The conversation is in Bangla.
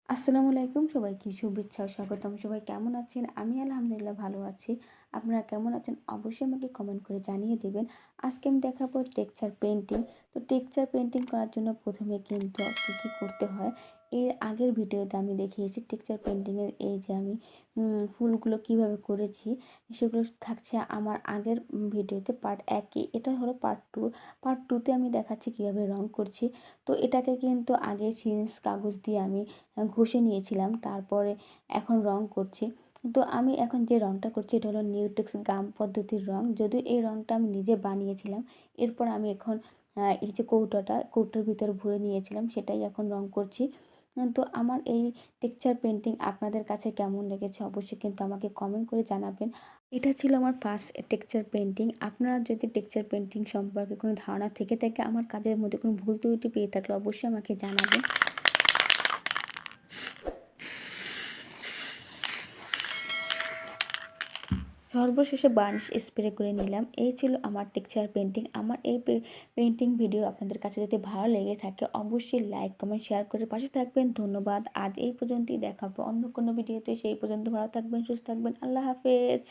আসসালামু আলাইকুম সবাইকে শুভেচ্ছা ও স্বাগতম। সবাই কেমন আছেন? আমি আলহামদুলিল্লাহ ভালো আছি। আপনারা কেমন আছেন? অবশ্যই আমাকে কমেন্ট করে জানিয়ে দিবেন। আজকে আমি দেখাবো টেক্সচার পেইন্টিং। তো টেক্সচার পেইন্টিং করার জন্য প্রথমে কিন্তু কী করতে হয়, এর আগের ভিডিওতে আমি দেখিয়েছি টেক্সচার পেইন্টিংয়ের এই যে আমি ফুলগুলো কিভাবে করেছি সেগুলো থাকছে আমার আগের ভিডিওতে পার্ট ১ এ। এটা হলো পার্ট 2। পার্ট 2 তে আমি দেখাচ্ছি কিভাবে রং করছি। তো এটাকে কিন্তু আগে সিরিঞ্জ কাগজ দিয়ে আমি ঘষে নিয়েছিলাম। তারপরে এখন রং করছি। তো আমি এখন যে রংটা করছি এটা হলো নিউটেক্স গাম পদ্ধতির রং। যদিও এই রংটা আমি নিজে বানিয়েছিলাম। এরপর আমি এখন এই যে কৌটোর ভিতরে ভরে নিয়েছিলাম সেটাই এখন রং করছি। তো আমার এই টেক্সচার পেইন্টিং আপনাদের কাছে কেমন লেগেছে অবশ্যই কিন্তু আমাকে কমেন্ট করে জানাবেন। এটা ছিল আমার ফার্স্ট টেক্সচার পেইন্টিং। আপনারা যদি টেক্সচার পেইন্টিং সম্পর্কে কোনো ধারণা থেকে থাকে, আমার কাজের মধ্যে কোনো ভুল ত্রুটি পেয়ে থাকলে অবশ্যই আমাকে জানাবেন। সর্বশেষে বার্নিশ স্প্রে করে নিলাম। এই ছিল আমার টেক্সচার পেইন্টিং। আমার এই পেইন্টিং ভিডিও আপনাদের কাছে যদি ভালো লেগে থাকে অবশ্যই লাইক, কমেন্ট, শেয়ার করে পাশে থাকবেন। ধন্যবাদ। আজ এই পর্যন্তই, দেখা হবে অন্য কোনো ভিডিওতে। সেই পর্যন্ত ভালো থাকবেন, সুস্থ থাকবেন। আল্লাহ হাফেজ।